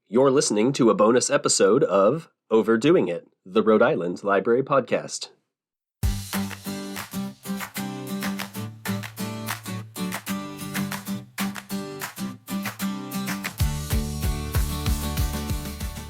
You're listening to a bonus episode of Overdoing It, the Rhode Island Library Podcast.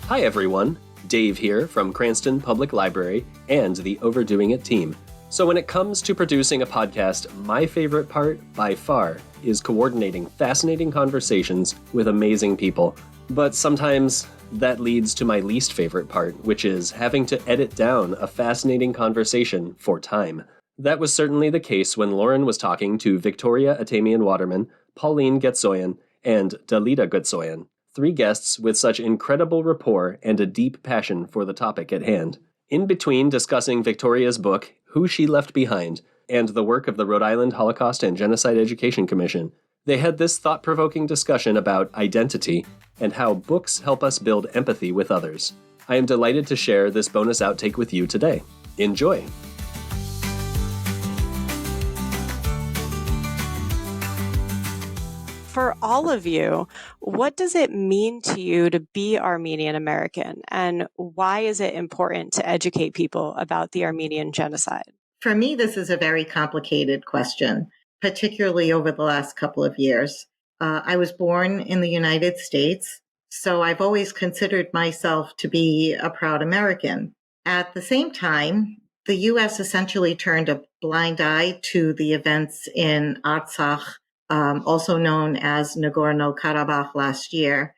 Hi everyone, Dave here from Cranston Public Library and the Overdoing It team. So when it comes to producing a podcast, my favorite part, by far, is coordinating fascinating conversations with amazing people. But sometimes that leads to my least favorite part, which is having to edit down a fascinating conversation for time. That was certainly the case when Lauren was talking to Victoria Atamian Waterman, Pauline Getzoyan, and Dalita Getzoyan, three guests with such incredible rapport and a deep passion for the topic at hand. In between discussing Victoria's book, Who She Left Behind, and the work of the Rhode Island Holocaust and Genocide Education Commission, they had this thought-provoking discussion about identity and how books help us build empathy with others. I am delighted to share this bonus outtake with you today. Enjoy! For all of you, what does it mean to you to be Armenian-American, and why is it important to educate people about the Armenian genocide? For me, this is a very complicated question, particularly over the last couple of years. I was born in the United States, so I've always considered myself to be a proud American. At the same time, the U.S. essentially turned a blind eye to the events in Artsakh, also known as Nagorno-Karabakh last year,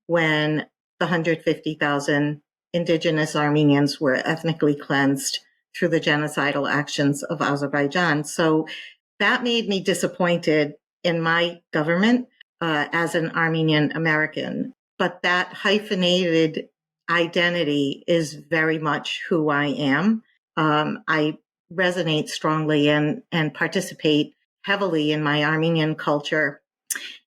when the 150,000 indigenous Armenians were ethnically cleansed through the genocidal actions of Azerbaijan. So that made me disappointed in my government as an Armenian-American. But that hyphenated identity is very much who I am. I resonate strongly and participate heavily in my Armenian culture.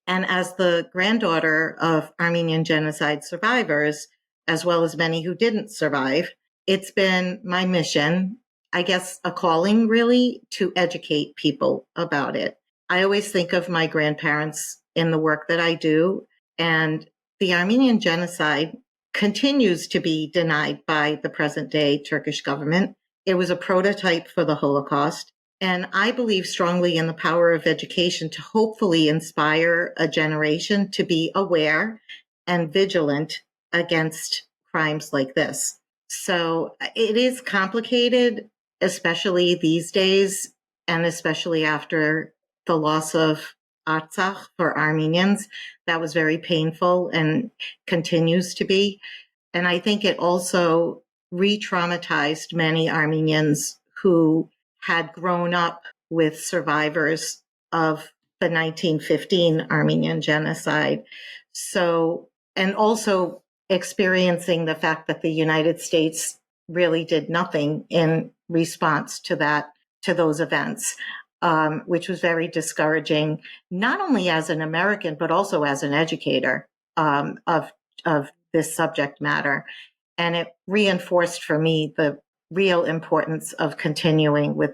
And as the granddaughter of Armenian genocide survivors, as well as many who didn't survive, it's been my mission, I guess a calling really, to educate people about it. I always think of my grandparents in the work that I do, and the Armenian genocide continues to be denied by the present day Turkish government. It was a prototype for the Holocaust. And I believe strongly in the power of education to hopefully inspire a generation to be aware and vigilant against crimes like this. So it is complicated, especially these days, and especially after the loss of Artsakh for Armenians. That was very painful and continues to be. And I think it also re-traumatized many Armenians who had grown up with survivors of the 1915 Armenian genocide. So, and also experiencing the fact that the United States really did nothing in response to that, to those events, which was very discouraging, not only as an American, but also as an educator of this subject matter. And it reinforced for me the real importance of continuing with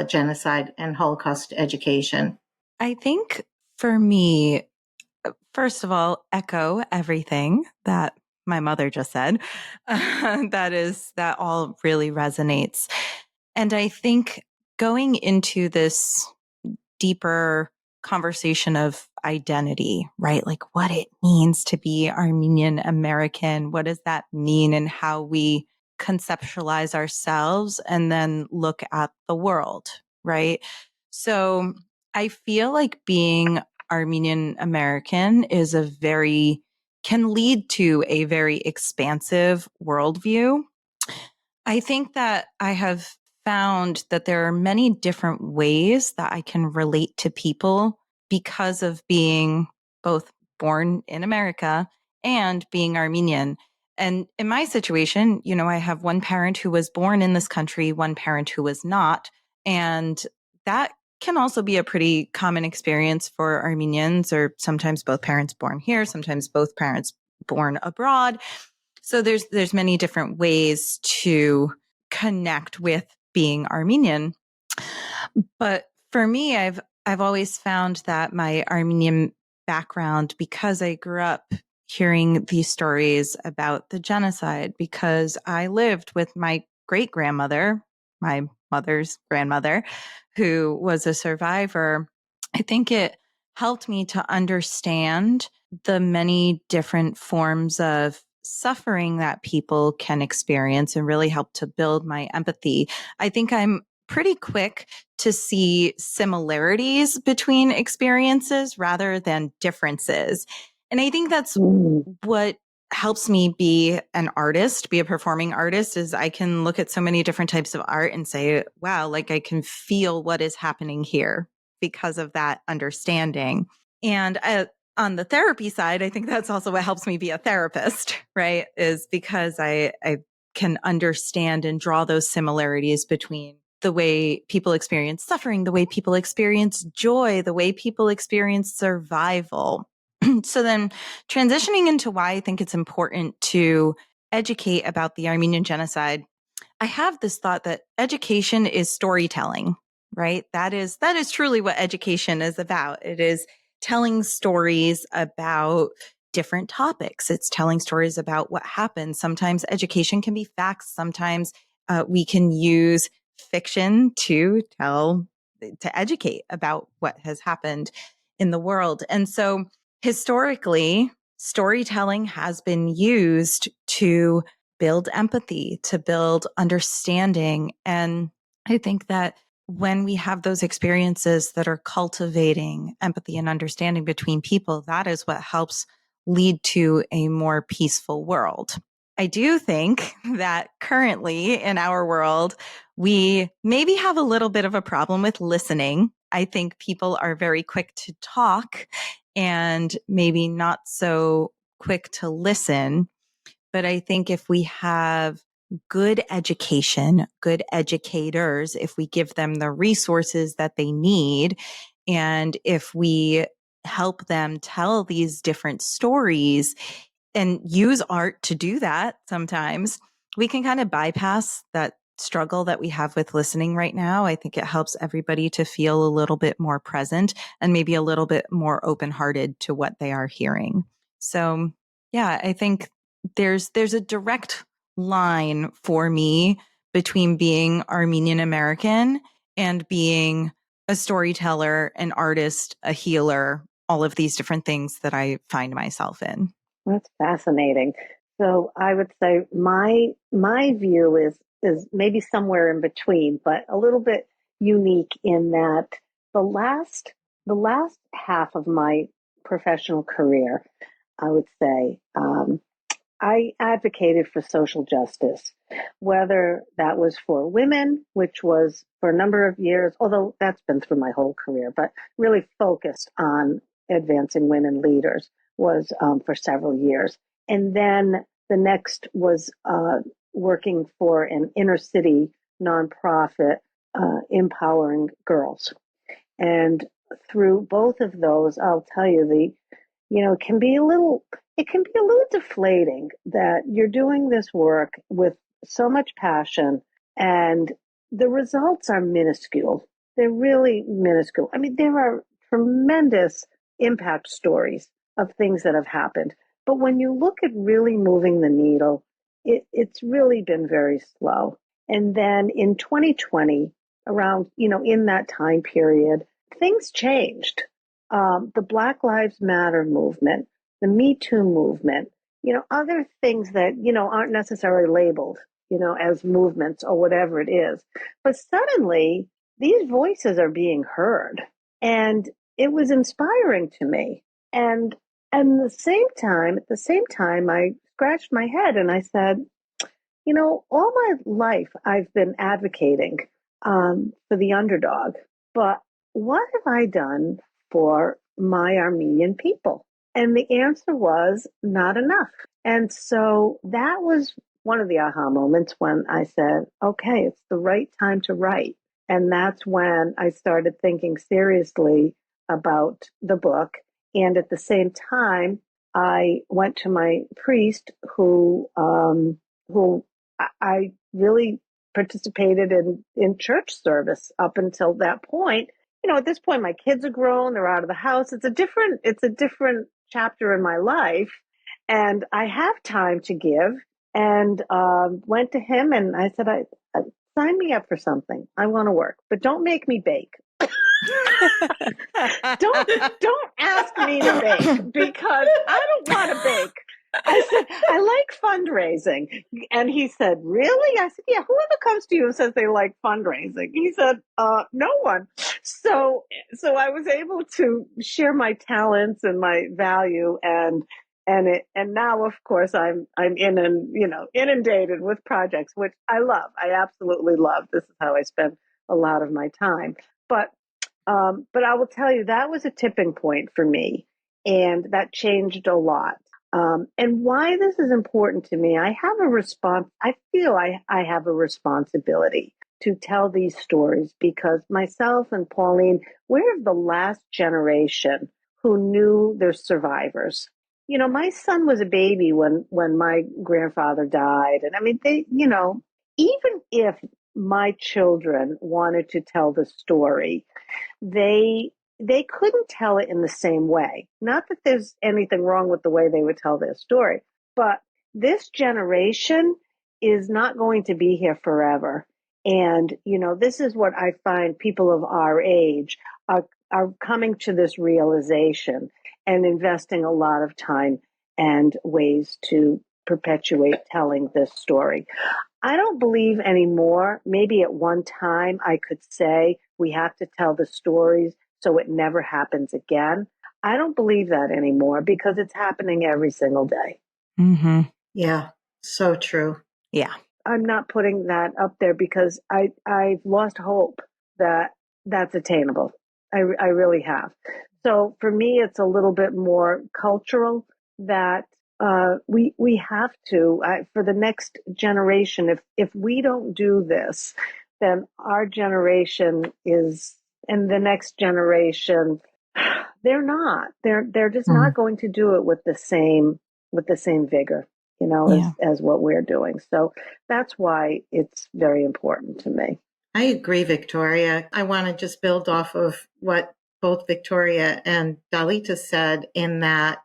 genocide and Holocaust education. I think for me, first of all, echo everything that my mother just said. That all really resonates. And I think going into this deeper conversation of identity, right? Like what it means to be Armenian American. What does that mean, and how we conceptualize ourselves and then look at the world, right? So I feel like being Armenian American can lead to a very expansive worldview. I think that I have found that there are many different ways that I can relate to people because of being both born in America and being Armenian. And in my situation, I have one parent who was born in this country, one parent who was not. And that can also be a pretty common experience for Armenians, or sometimes both parents born here, sometimes both parents born abroad. So there's many different ways to connect with being Armenian. But for me, I've always found that my Armenian background, because I grew up hearing these stories about the genocide, because I lived with my great-grandmother, my mother's grandmother, who was a survivor. I think it helped me to understand the many different forms of suffering that people can experience and really helped to build my empathy. I think I'm pretty quick to see similarities between experiences rather than differences. And I think that's what helps me be an artist, be a performing artist, is I can look at so many different types of art and say, wow, like I can feel what is happening here because of that understanding. And on the therapy side, I think that's also what helps me be a therapist, right? Is because I can understand and draw those similarities between the way people experience suffering, the way people experience joy, the way people experience survival. So then transitioning into why I think it's important to educate about the Armenian genocide, I have this thought that education is storytelling, right? That is truly what education is about. It is telling stories about different topics. It's telling stories about what happened. Sometimes education can be facts. Sometimes we can use fiction to educate about what has happened in the world. And so historically, storytelling has been used to build empathy, to build understanding. And I think that when we have those experiences that are cultivating empathy and understanding between people, that is what helps lead to a more peaceful world. I do think that currently in our world, we maybe have a little bit of a problem with listening. I think people are very quick to talk and maybe not so quick to listen. But I think if we have good education, good educators, if we give them the resources that they need, and if we help them tell these different stories and use art to do that, sometimes we can kind of bypass that struggle that we have with listening right now. I think it helps everybody to feel a little bit more present and maybe a little bit more open-hearted to what they are hearing. So yeah, I think there's a direct line for me between being Armenian-American and being a storyteller, an artist, a healer, all of these different things that I find myself in. That's fascinating. So I would say my view is maybe somewhere in between, but a little bit unique in that the last half of my professional career, I would say, I advocated for social justice, whether that was for women, which was for a number of years, although that's been through my whole career, but really focused on advancing women leaders was for several years. And then the next was working for an inner city nonprofit empowering girls. And through both of those, I'll tell you, it can be a little deflating that you're doing this work with so much passion and the results are minuscule. They're really minuscule. I mean, there are tremendous impact stories of things that have happened. But when you look at really moving the needle, it's really been very slow. And then in 2020, around, in that time period, things changed. The Black Lives Matter movement, the Me Too movement, other things that, aren't necessarily labeled, as movements or whatever it is. But suddenly these voices are being heard. And it was inspiring to me. And at the same time, I scratched my head and I said, all my life I've been advocating for the underdog. But what have I done for my Armenian people? And the answer was not enough. And so that was one of the aha moments when I said, okay, it's the right time to write. And that's when I started thinking seriously about the book. And at the same time, I went to my priest who I really participated in church service up until that point. At this point, my kids are grown, they're out of the house. It's a different chapter in my life. and I have time to give, and went to him and I said, sign me up for something. I want to work, but don't make me bake. Don't ask me to bake because I don't want to bake. I said, I like fundraising. And he said, really? I said, yeah, whoever comes to you and says they like fundraising. He said, no one. So I was able to share my talents and my value, and now of course I'm inundated with projects, which I love. I absolutely love. This is how I spend a lot of my time. But I will tell you, that was a tipping point for me, and that changed a lot. And why this is important to me, I feel I have a responsibility to tell these stories, because myself and Pauline, we're the last generation who knew their survivors. You know, my son was a baby when my grandfather died. And I mean, even if my children wanted to tell the story, they couldn't tell it in the same way. Not that there's anything wrong with the way they would tell their story, but this generation is not going to be here forever. And, this is what I find people of our age are coming to this realization and investing a lot of time and ways to perpetuate telling this story. I don't believe anymore. Maybe at one time I could say we have to tell the stories so it never happens again. I don't believe that anymore because it's happening every single day. Mm-hmm. Yeah, so true. Yeah. I'm not putting that up there because I've lost hope that that's attainable. I really have. So for me, it's a little bit more cultural that we have to, for the next generation, if we don't do this, then our generation is, and the next generation, they're just not going to do it with the same vigor, as what we're doing. So that's why it's very important to me. I agree, Victoria. I want to just build off of what both Victoria and Dalita said, in that,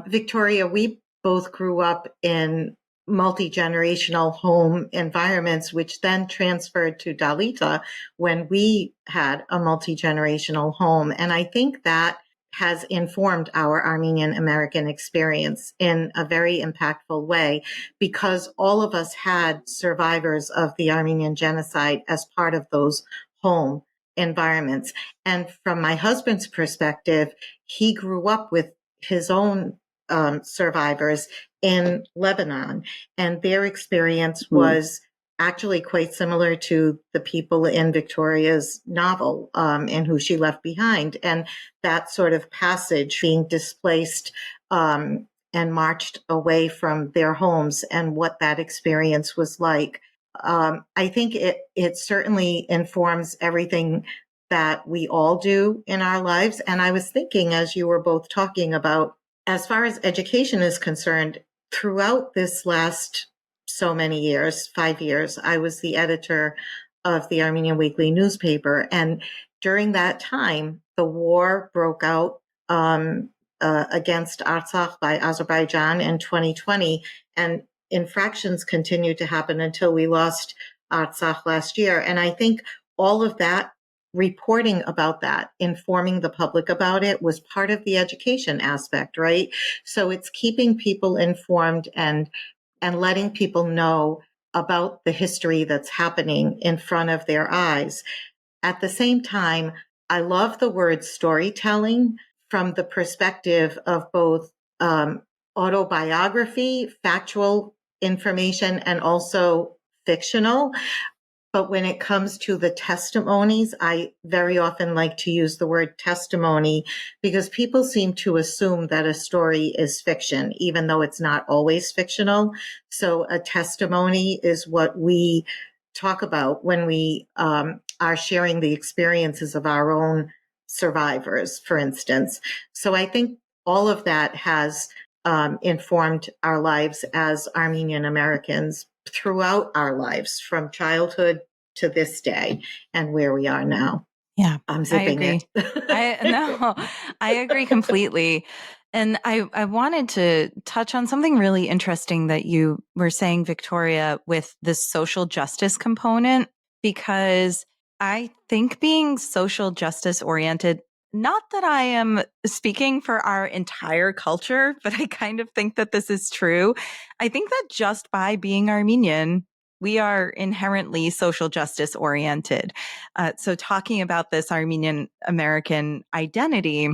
Victoria, we both grew up in multi-generational home environments, which then transferred to Dalita when we had a multi-generational home. And I think that has informed our Armenian-American experience in a very impactful way, because all of us had survivors of the Armenian genocide as part of those home environments. And from my husband's perspective, he grew up with his own survivors in Lebanon, and their experience was actually quite similar to the people in Victoria's novel, and who she left behind. And that sort of passage, being displaced and marched away from their homes, and what that experience was like. I think it certainly informs everything that we all do in our lives. And I was thinking, as you were both talking about, as far as education is concerned, throughout this last so many years, 5 years, I was the editor of the Armenian Weekly newspaper. And during that time, the war broke out against Artsakh by Azerbaijan in 2020. And infractions continued to happen until we lost Artsakh last year. And I think all of that, reporting about that, informing the public about it, was part of the education aspect, right? So it's keeping people informed and letting people know about the history that's happening in front of their eyes. At the same time, I love the word storytelling from the perspective of both autobiography, factual information, and also fictional. But when it comes to the testimonies, I very often like to use the word testimony, because people seem to assume that a story is fiction, even though it's not always fictional. So a testimony is what we talk about when we are sharing the experiences of our own survivors, for instance. So I think all of that has informed our lives as Armenian Americans throughout our lives, from childhood to this day and where we are now. Yeah, I'm zipping I agree. it. I agree completely. And I wanted to touch on something really interesting that you were saying, Victoria, with the social justice component, because I think being social justice oriented, not that I am speaking for our entire culture, but I kind of think that this is true. I think that just by being Armenian, we are inherently social justice oriented. So talking about this Armenian-American identity,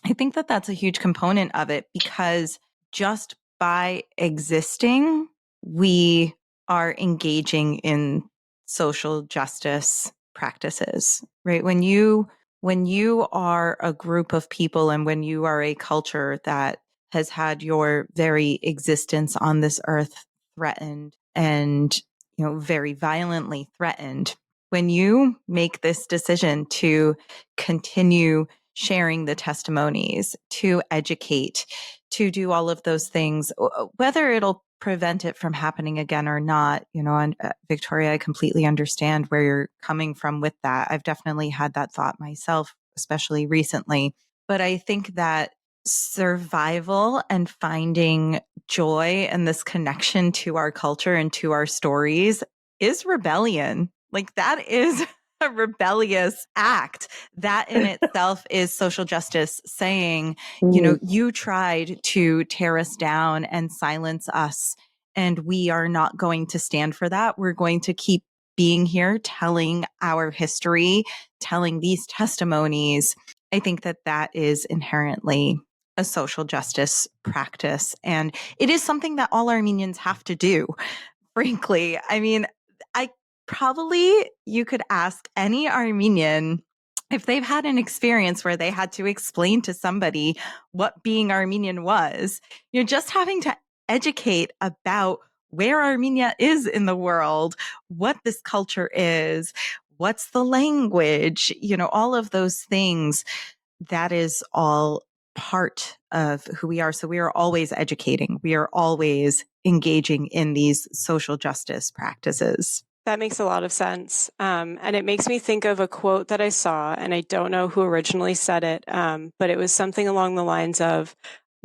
I think that that's a huge component of it, because just by existing, we are engaging in social justice practices, right? When you are a group of people and when you are a culture that has had your very existence on this earth threatened and, very violently threatened, when you make this decision to continue sharing the testimonies, to educate, to do all of those things, whether it'll prevent it from happening again or not, and Victoria, I completely understand where you're coming from with that. I've definitely had that thought myself, especially recently. But I think that survival and finding joy and this connection to our culture and to our stories is rebellion. Like, that is a rebellious act. That in itself is social justice saying, you tried to tear us down and silence us, and we are not going to stand for that. We're going to keep being here, telling our history, telling these testimonies. I think that that is inherently a social justice practice. And it is something that all Armenians have to do, frankly. I mean, you could ask any Armenian if they've had an experience where they had to explain to somebody what being Armenian was. You're just having to educate about where Armenia is in the world, what this culture is, what's the language, all of those things. That is all part of who we are. So we are always educating. We are always engaging in these social justice practices. That makes a lot of sense. And it makes me think of a quote that I saw, and I don't know who originally said it, but it was something along the lines of,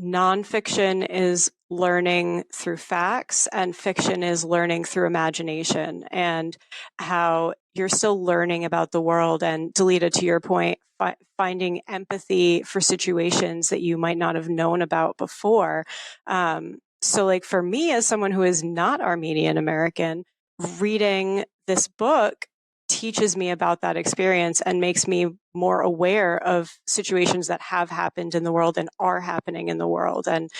nonfiction is learning through facts and fiction is learning through imagination, and how you're still learning about the world. And Dalita, to your point, finding empathy for situations that you might not have known about before. So like for me, as someone who is not Armenian-American, reading this book teaches me about that experience and makes me more aware of situations that have happened in the world and are happening in the world. And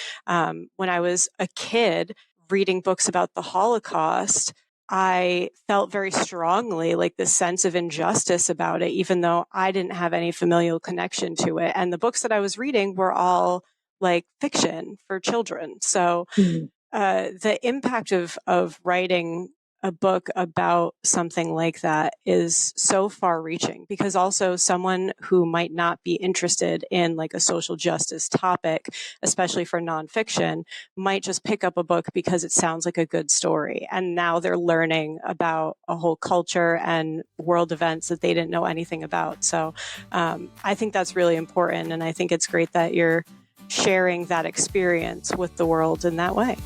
when I was a kid reading books about the Holocaust, I felt very strongly like this sense of injustice about it, even though I didn't have any familial connection to it. And the books that I was reading were all like fiction for children. So the impact of writing a book about something like that is so far reaching, because also someone who might not be interested in like a social justice topic, especially for nonfiction, might just pick up a book because it sounds like a good story. And now they're learning about a whole culture and world events that they didn't know anything about. So I think that's really important. And I think it's great that you're sharing that experience with the world in that way.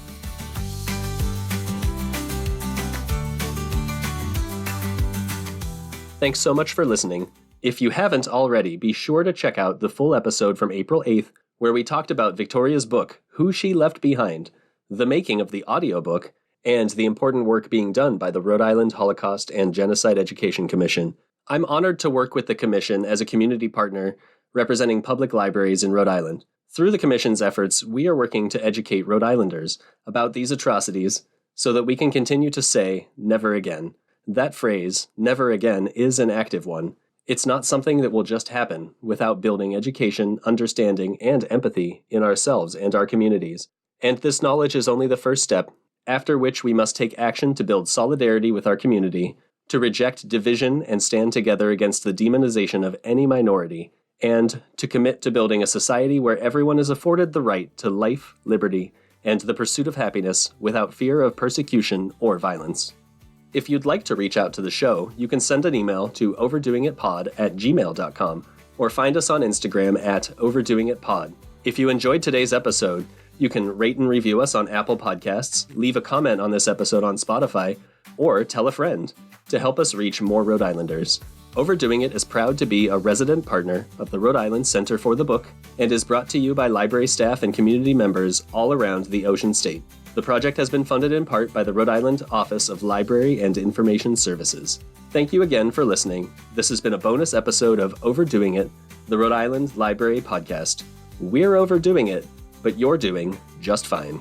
Thanks so much for listening. If you haven't already, be sure to check out the full episode from April 8th, where we talked about Victoria's book, Who She Left Behind, the making of the audiobook, and the important work being done by the Rhode Island Holocaust and Genocide Education Commission. I'm honored to work with the Commission as a community partner representing public libraries in Rhode Island. Through the Commission's efforts, we are working to educate Rhode Islanders about these atrocities so that we can continue to say, never again. That phrase, never again, is an active one. It's not something that will just happen without building education, understanding, and empathy in ourselves and our communities. And this knowledge is only the first step, after which we must take action to build solidarity with our community, to reject division and stand together against the demonization of any minority, and to commit to building a society where everyone is afforded the right to life, liberty, and the pursuit of happiness without fear of persecution or violence. If you'd like to reach out to the show, you can send an email to overdoingitpod@gmail.com or find us on Instagram @overdoingitpod. If you enjoyed today's episode, you can rate and review us on Apple Podcasts, leave a comment on this episode on Spotify, or tell a friend to help us reach more Rhode Islanders. Overdoing It is proud to be a resident partner of the Rhode Island Center for the Book and is brought to you by library staff and community members all around the Ocean State. The project has been funded in part by the Rhode Island Office of Library and Information Services. Thank you again for listening. This has been a bonus episode of Overdoing It, the Rhode Island Library Podcast. We're overdoing it, but you're doing just fine.